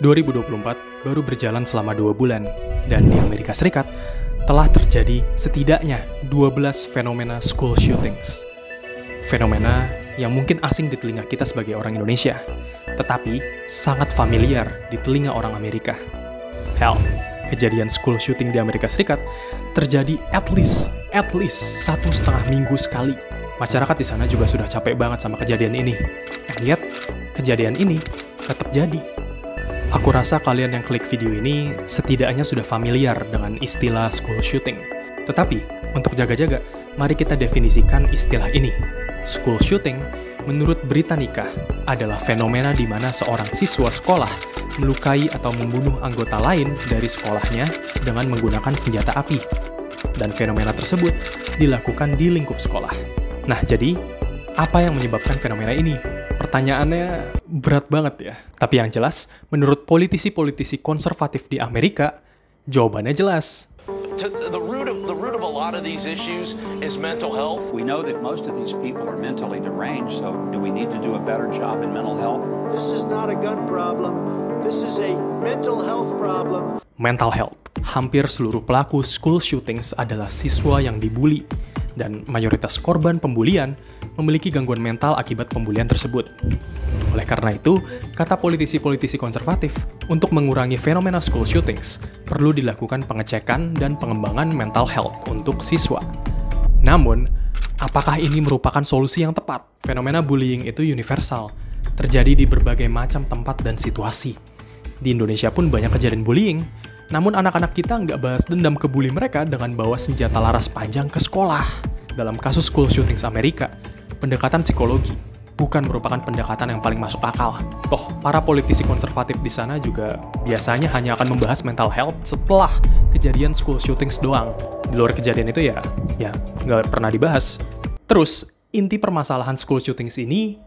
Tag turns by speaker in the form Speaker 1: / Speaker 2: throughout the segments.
Speaker 1: 2024 baru berjalan selama 2 bulan, dan di Amerika Serikat telah terjadi setidaknya 12 fenomena school shootings. Fenomena yang mungkin asing di telinga kita sebagai orang Indonesia, tetapi sangat familiar di telinga orang Amerika. Hell, kejadian school shooting di Amerika Serikat terjadi at least 1,5 minggu sekali. Masyarakat di sana juga sudah capek banget sama kejadian ini. And yet, kejadian ini tetap jadi. Aku rasa kalian yang klik video ini setidaknya sudah familiar dengan istilah school shooting. Tetapi, untuk jaga-jaga, mari kita definisikan istilah ini. School shooting, menurut Britannica, adalah fenomena di mana seorang siswa sekolah melukai atau membunuh anggota lain dari sekolahnya dengan menggunakan senjata api. Dan fenomena tersebut dilakukan di lingkup sekolah. Nah, jadi, apa yang menyebabkan fenomena ini? Pertanyaannya berat banget ya. Tapi yang jelas, menurut politisi-politisi konservatif di Amerika, jawabannya jelas.
Speaker 2: The root of a lot of these issues is mental health.
Speaker 3: We know that most of these people are mentally deranged, so do we need to do a better job in mental health?
Speaker 4: This is not a gun problem. This is a mental health problem.
Speaker 1: Mental health. Hampir seluruh pelaku school shootings adalah siswa yang dibully, dan mayoritas korban pembulian memiliki gangguan mental akibat pembulian tersebut. Oleh karena itu, kata politisi-politisi konservatif, untuk mengurangi fenomena school shootings, perlu dilakukan pengecekan dan pengembangan mental health untuk siswa. Namun, apakah ini merupakan solusi yang tepat? Fenomena bullying itu universal, terjadi di berbagai macam tempat dan situasi. Di Indonesia pun banyak kejadian bullying, namun anak-anak kita nggak balas dendam ke bully mereka dengan bawa senjata laras panjang ke sekolah. Dalam kasus school shootings Amerika, pendekatan psikologi bukan merupakan pendekatan yang paling masuk akal. Toh, para politisi konservatif di sana juga biasanya hanya akan membahas mental health setelah kejadian school shootings doang. Di luar kejadian itu ya nggak pernah dibahas. Terus, inti permasalahan school shootings ini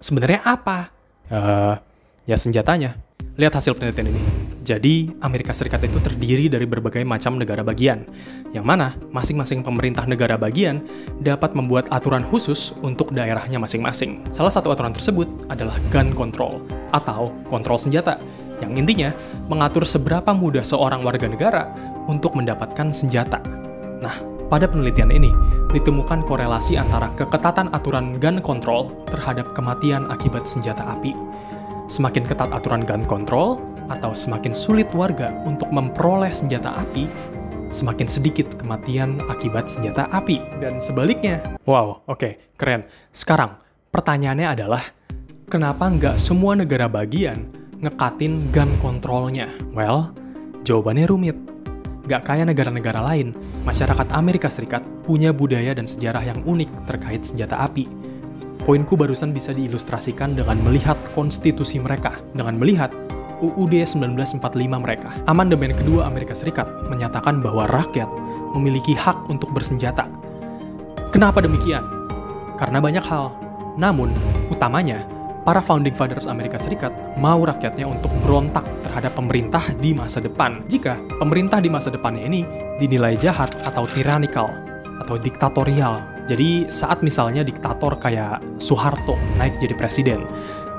Speaker 1: sebenarnya apa? Ya senjatanya. Lihat hasil penelitian ini. Jadi, Amerika Serikat itu terdiri dari berbagai macam negara bagian, yang mana masing-masing pemerintah negara bagian dapat membuat aturan khusus untuk daerahnya masing-masing. Salah satu aturan tersebut adalah gun control, atau kontrol senjata, yang intinya mengatur seberapa mudah seorang warga negara untuk mendapatkan senjata. Nah, pada penelitian ini, ditemukan korelasi antara keketatan aturan gun control terhadap kematian akibat senjata api. Semakin ketat aturan gun control, atau semakin sulit warga untuk memperoleh senjata api, semakin sedikit kematian akibat senjata api. Dan sebaliknya. Wow, oke, keren. Sekarang, pertanyaannya adalah, kenapa nggak semua negara bagian ngekatin gun controlnya? Well, jawabannya rumit. Nggak kayak negara-negara lain, masyarakat Amerika Serikat punya budaya dan sejarah yang unik terkait senjata api. Poinku barusan bisa diilustrasikan dengan melihat konstitusi mereka, dengan melihat UUD 1945 mereka. Amandemen kedua Amerika Serikat menyatakan bahwa rakyat memiliki hak untuk bersenjata. Kenapa demikian? Karena banyak hal. Namun, utamanya, para founding fathers Amerika Serikat mau rakyatnya untuk berontak terhadap pemerintah di masa depan. Jika pemerintah di masa depannya ini dinilai jahat atau tyrannical, atau diktatorial. Jadi saat misalnya diktator kayak Soeharto naik jadi presiden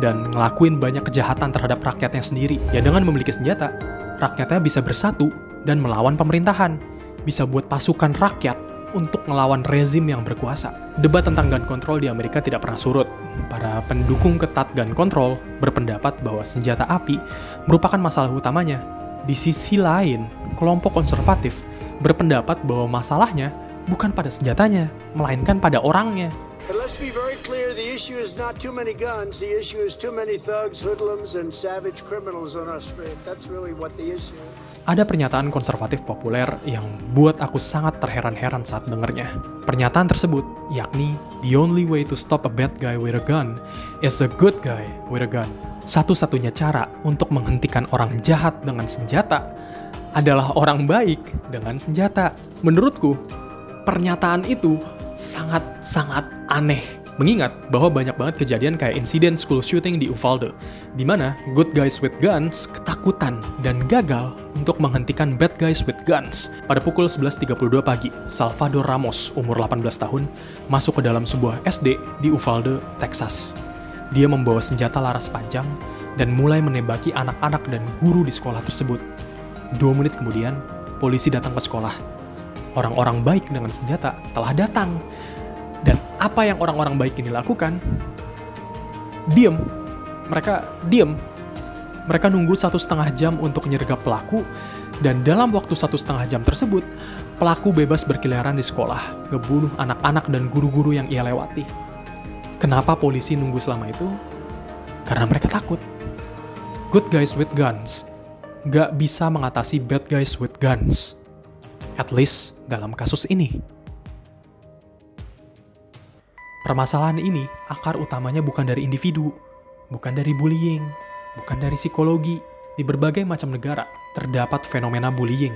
Speaker 1: dan ngelakuin banyak kejahatan terhadap rakyatnya sendiri, ya dengan memiliki senjata, rakyatnya bisa bersatu dan melawan pemerintahan, bisa buat pasukan rakyat untuk melawan rezim yang berkuasa. Debat tentang gun control di Amerika tidak pernah surut. Para pendukung ketat gun control berpendapat bahwa senjata api merupakan masalah utamanya. Di sisi lain, kelompok konservatif berpendapat bahwa masalahnya bukan pada senjatanya, melainkan pada orangnya.
Speaker 4: But let's be very clear, the issue is not too many guns, the issue is too many thugs, hoodlums, and savage criminals on our street. That's really what the issue is.
Speaker 1: Ada pernyataan konservatif populer yang buat aku sangat terheran-heran saat dengernya. Pernyataan tersebut, yakni, the only way to stop a bad guy with a gun is a good guy with a gun. Satu-satunya cara untuk menghentikan orang jahat dengan senjata adalah orang baik dengan senjata. Menurutku, pernyataan itu sangat-sangat aneh. Mengingat bahwa banyak banget kejadian kayak insiden school shooting di Uvalde, di mana good guys with guns ketakutan dan gagal untuk menghentikan bad guys with guns. Pada pukul 11.32 pagi, Salvador Ramos, umur 18 tahun, masuk ke dalam sebuah SD di Uvalde, Texas. Dia membawa senjata laras panjang dan mulai menembaki anak-anak dan guru di sekolah tersebut. 2 menit kemudian, polisi datang ke sekolah. Orang-orang baik dengan senjata telah datang. Dan apa yang orang-orang baik ini lakukan? Diem. Mereka diem. Mereka nunggu 1,5 jam untuk nyergap pelaku, dan dalam waktu 1,5 jam tersebut, pelaku bebas berkeliaran di sekolah, ngebunuh anak-anak dan guru-guru yang ia lewati. Kenapa polisi nunggu selama itu? Karena mereka takut. Good guys with guns gak bisa mengatasi bad guys with guns. At least dalam kasus ini. Permasalahan ini akar utamanya bukan dari individu, bukan dari bullying, bukan dari psikologi. Di berbagai macam negara terdapat fenomena bullying.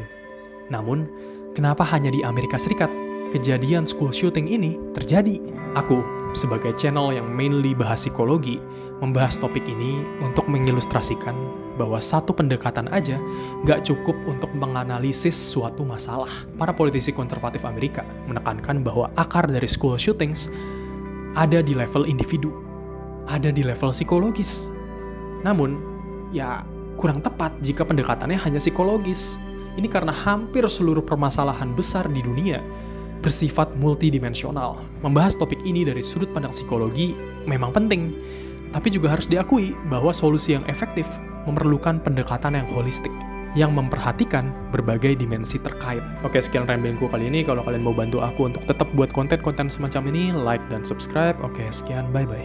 Speaker 1: Namun, kenapa hanya di Amerika Serikat kejadian school shooting ini terjadi? Aku, sebagai channel yang mainly bahas psikologi, membahas topik ini untuk mengilustrasikan bahwa satu pendekatan aja gak cukup untuk menganalisis suatu masalah. Para politisi konservatif Amerika menekankan bahwa akar dari school shootings ada di level individu, ada di level psikologis. Namun, ya kurang tepat jika pendekatannya hanya psikologis. Ini karena hampir seluruh permasalahan besar di dunia bersifat multidimensional. Membahas topik ini dari sudut pandang psikologi memang penting, tapi juga harus diakui bahwa solusi yang efektif memerlukan pendekatan yang holistik, yang memperhatikan berbagai dimensi terkait. Oke, sekian ramblingku kali ini. Kalau kalian mau bantu aku untuk tetap buat konten-konten semacam ini, like dan subscribe. Oke, sekian, bye-bye.